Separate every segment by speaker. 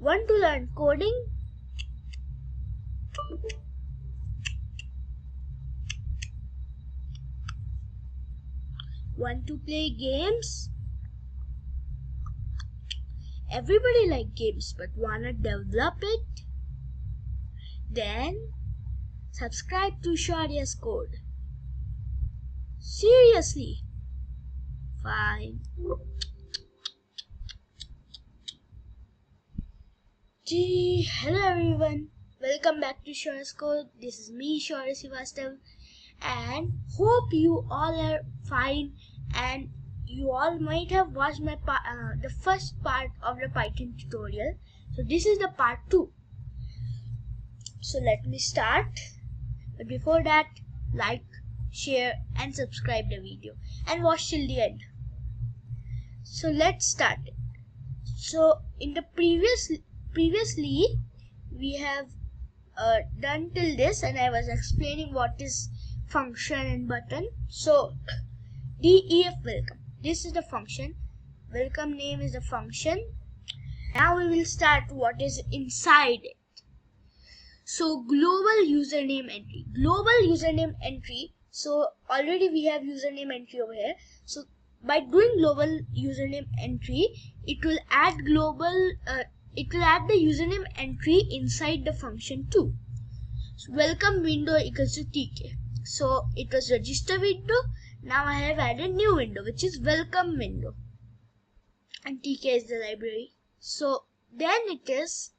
Speaker 1: Want to learn coding? Want to play games? Everybody likes games, but wanna develop it? Then subscribe to Shaurya's Code. Seriously? Fine. Hello everyone. Welcome back to Shaurya's Code. This is me, Shaurya Srivastav, and hope you all are fine. And you all might have watched my the first part of the Python tutorial. So this is the part 2. So let me start. But before that, like, share and subscribe the video and watch till the end. So let's start it. So in the previously we have done till this, and I was explaining what is function and button. So def welcome, this is the function. Welcome name is the function. Now we will start what is inside it. So global username entry. Global username entry. So already we have username entry over here. So by doing global username entry, it will add it will add the username entry inside the function too. So welcome window equals to tk. So it was register window. Now I have added new window, which is welcome window, and tk is the library. So then it is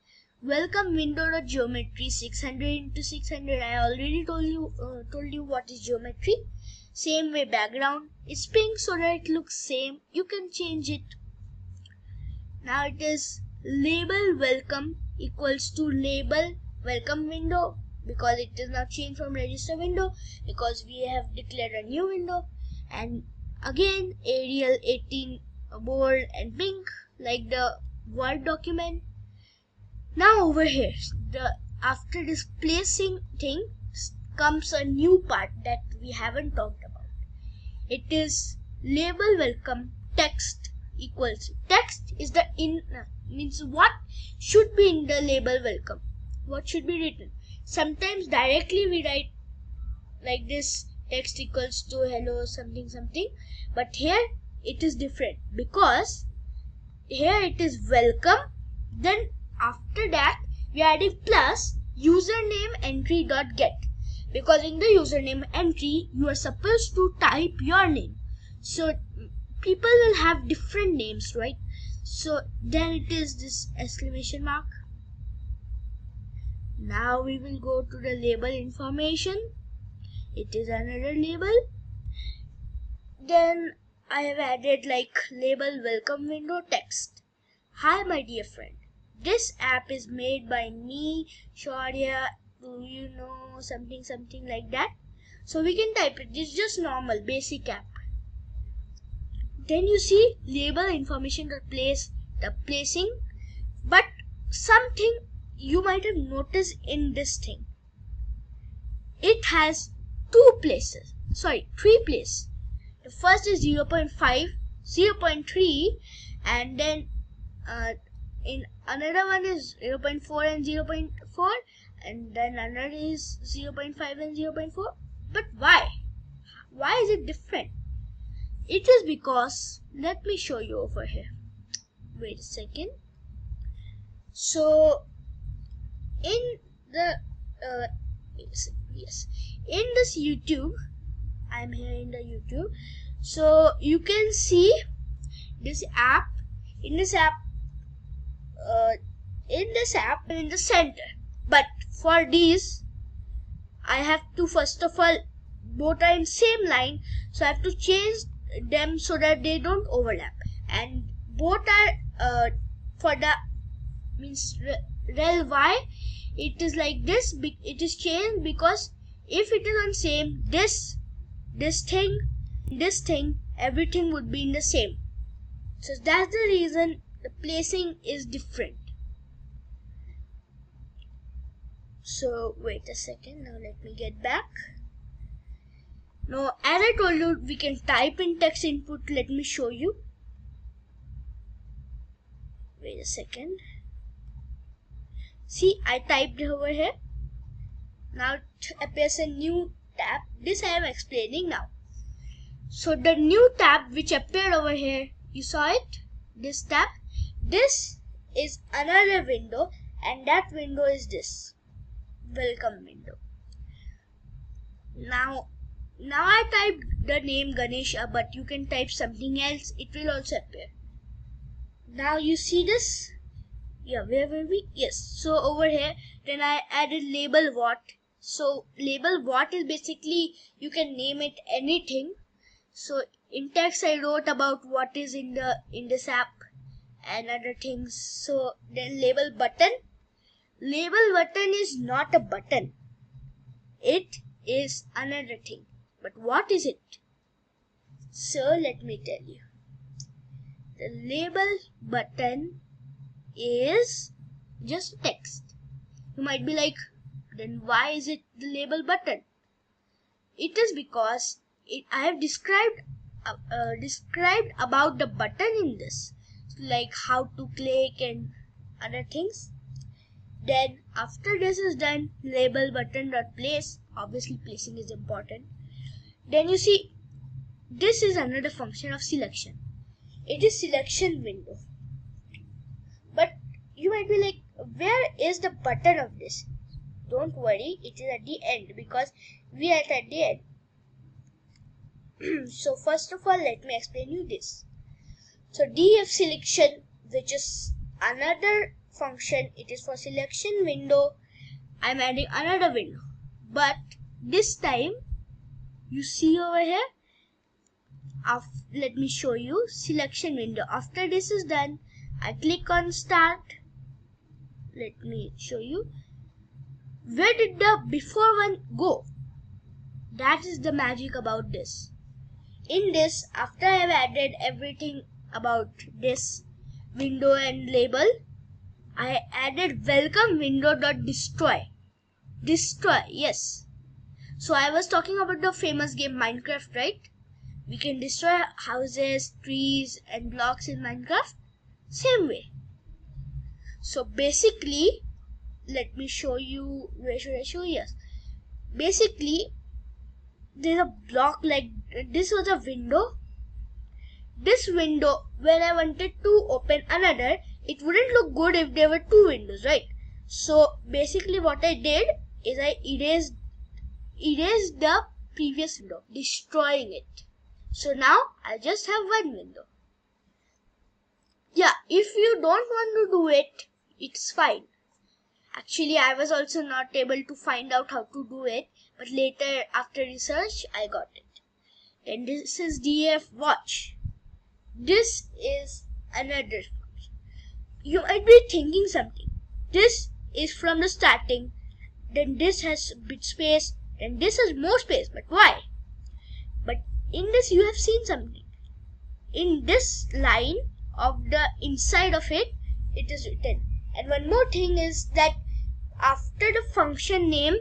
Speaker 1: welcome window geometry 600 into 600. I already told you what is geometry. Same way, background is pink so that it looks same. You can change it. Now it is label welcome equals to label welcome window, because it is now changed from register window because we have declared a new window. And again, Arial 18 bold and pink like the Word document. Now over here, after this placing thing comes a new part that we haven't talked about. It is label welcome text equals. Text is the means what should be in the label welcome. What should be written. Sometimes directly we write like this, text equals to hello something something. But here it is different, because here it is welcome. Then after that we are adding plus username entry dot get, because in the username entry you are supposed to type your name. So people will have different names, right? So then it is this exclamation mark. Now we will go to the label information. It is another label. Then I have added like label welcome window text. Hi my dear friend. This app is made by me, Shaurya, do you know something like that. So we can type it. It's just normal basic app. Then you see label information the placing. But something you might have noticed in this thing. It has three places. The first is 0.5, 0.3, and then in another one is 0.4 and 0.4, and then another is 0.5 and 0.4. But why? Why is it different? It is because, let me show you over here. Wait a second. So in the yes, in this YouTube, I'm here in the YouTube. So you can see this app. In this app in the center. But for these, I have to first of all, both are in same line, so I have to change them so that they don't overlap. And both are for the means rel y. It is like this. It is changed because if it is on same, this thing, everything would be in the same. So that's the reason the placing is different. So wait a second, now let me get back. Now as I told you, we can type in text input. Let me show you. Wait a second. See, I typed over here. Now it appears a new tab. This I am explaining now. So the new tab which appeared over here, you saw it? This tab. This is another window, and that window is this welcome window. Now I typed the name Ganesha, but you can type something else. It will also appear. Now you see this? Yeah, where were we? Yes. So over here, then I added label what. So label what is basically, you can name it anything. So in text I wrote about what is in this app and other things. So then label button. Label button is not a button. It is another thing. But what is it? So let me tell you. The label button is just text. You might be like, then why is it the label button? It is because I have described about the button in this, like how to click and other things. Then after this is done, label button dot place. Obviously placing is important. Then you see, this is another function of selection. It is selection window. But you might be like, where is the button of this? Don't worry, it is at the end because we are at the end. So first of all, let me explain you this. So def selection, which is another function, it is for selection window. I'm adding another window, but this time you see over here, let me show you selection window. After this is done, I click on start. Let me show you. Where did the before one go? That is the magic about this. In this, after I have added everything about this window and label, I added welcome window dot destroy. Destroy, yes. So I was talking about the famous game Minecraft, right? We can destroy houses, trees and blocks in Minecraft. Same way. So basically, let me show you, where should I show you? Yes. Basically, there's a block like, this was a window. This window, when I wanted to open another, it wouldn't look good if there were two windows, right? So basically what I did is I erased the previous window, destroying it. So now I just have one window. Yeah, if you don't want to do it, it's fine. Actually, I was also not able to find out how to do it, but later after research, I got it. And this is def watch. This is another function. You might be thinking something. This is from the starting, then this has bit space, and this has more space. But why? But in this you have seen something. In this line of the inside of it, it is written. And one more thing is that after the function name,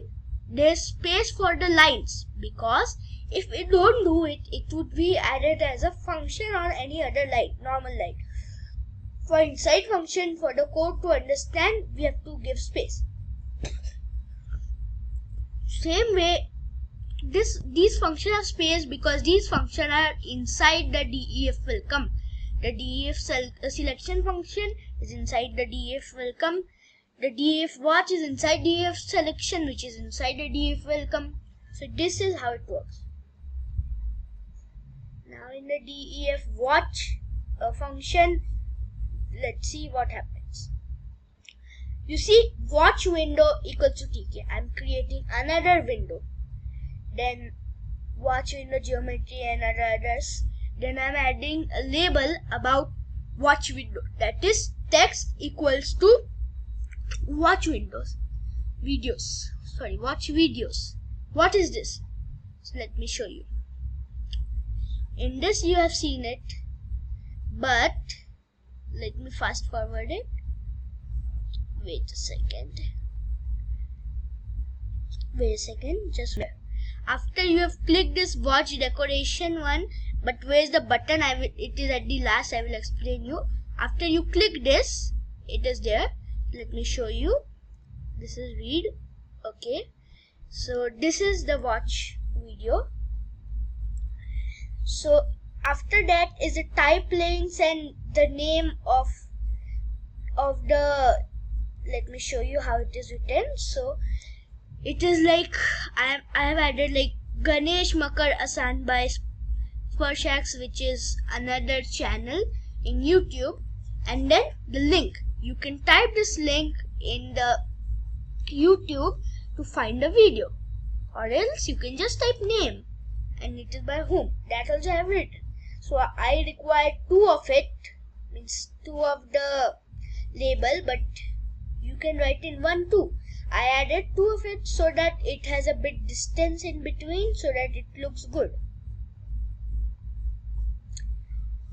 Speaker 1: there's space for the lines, because if we don't do it, it would be added as a function on any other line, normal line. For inside function, for the code to understand, we have to give space. Same way, these functions have space because these functions are inside the def welcome. The def selection function is inside the def welcome. The def watch is inside def selection, which is inside the def welcome. So this is how it works. Now in the def watch function, let's see what happens. You see, watch window equals to tk. I'm creating another window. Then watch window geometry and others. Then I'm adding a label about watch window. That is text equals to watch windows. Watch videos. What is this? So let me show you. In this you have seen it, but let me fast forward it. Wait a second, just wait. After you have clicked this watch decoration one, but where's the button? It is at the last. I will explain you. After you click this, it is there. Let me show you. This is read. Okay, so this is the watch video. So after that is the type links and the name of the, let me show you how it is written. So it is like I have added like Ganesh Makar Asan by Sparkshax, which is another channel in YouTube, and then the link. You can type this link in the YouTube to find the video, or else you can just type name and it is by whom. That also I have written. So I require 2 of it, means 2 of the label, but you can write in 1 too. I added 2 of it so that it has a bit distance in between so that it looks good.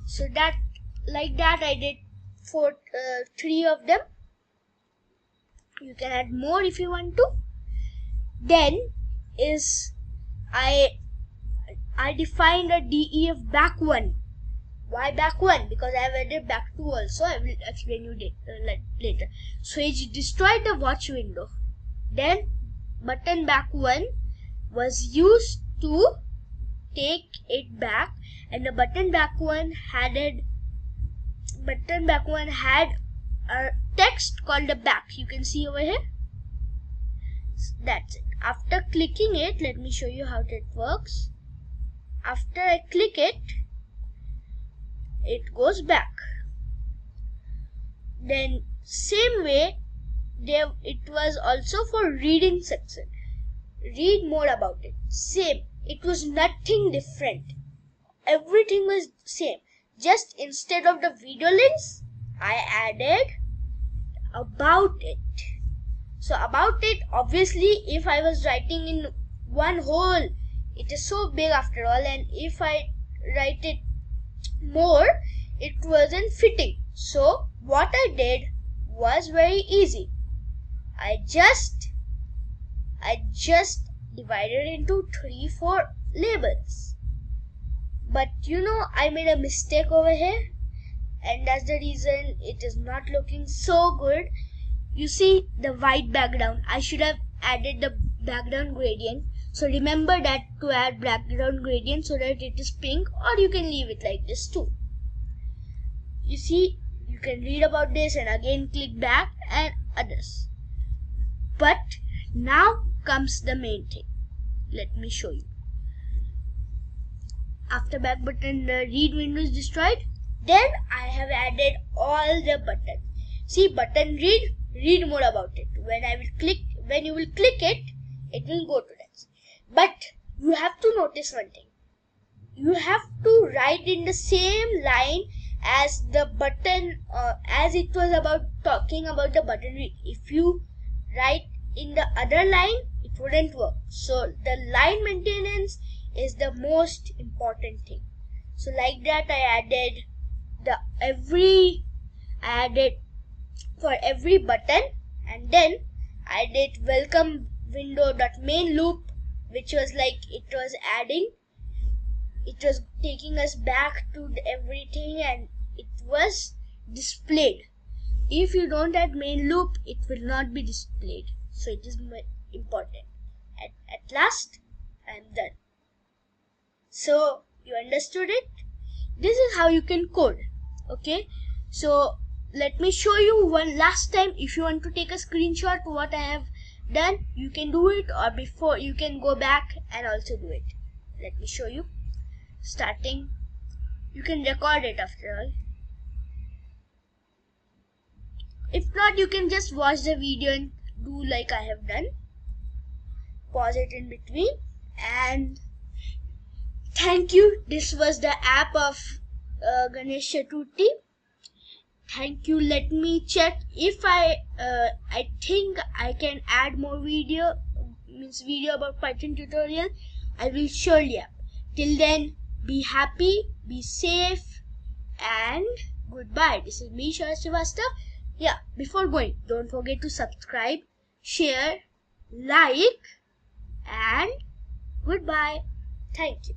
Speaker 1: So that, like that, I did 3 of them. You can add more if you want to. Then is I defined a DEF back 1. Why back 1? Because I have added back 2 also. I will explain you later. So it destroyed the watch window. Then button back 1 was used to take it back, and the button back 1 had a text called the back. You can see over here. That's it. After clicking it, let me show you how it works. After I click it, it goes back. Then same way, it was also for reading section. Read more about it. Same. It was nothing different. Everything was same. Just instead of the video links, I added about it. So about it, obviously, if I was writing in one whole, it is so big after all, and if I write it more, it wasn't fitting. So what I did was very easy. I just divided into 3-4 labels. But I made a mistake over here, and that's the reason it is not looking so good. You see the white background. I should have added the background gradient. So remember that to add background gradient so that it is pink, or you can leave it like this too. You see, you can read about this and again click back and others. But now comes the main thing. Let me show you. After back button, the read window is destroyed. Then I have added all the buttons. See, button read more about it. When you will click it, it will go to that. But you have to notice one thing. You have to write in the same line as the button, as it was about talking about the button read. If you write in the other line, it wouldn't work. So the line maintenance is the most important thing. So like that, I added for every button, and then I did welcome window.main loop, which was like it was taking us back to everything, and it was displayed. If you don't add main loop, it will not be displayed. So it is important. At last, I am done. So you understood it? This is how you can code. Okay, so let me show you one last time. If you want to take a screenshot of what I have done, you can do it, or before you can go back and also do it. Let me show you. Starting, you can record it after all. If not, you can just watch the video and do like I have done. Pause it in between. And thank you. This was the app of Ganesh Chaturthi. Thank you. Let me check if I think I can add more video about Python tutorial. I will surely up. Till then, be happy, be safe, and goodbye. This is me, Shara Srivastava. Yeah, before going, don't forget to subscribe, share, like, and goodbye. Thank you.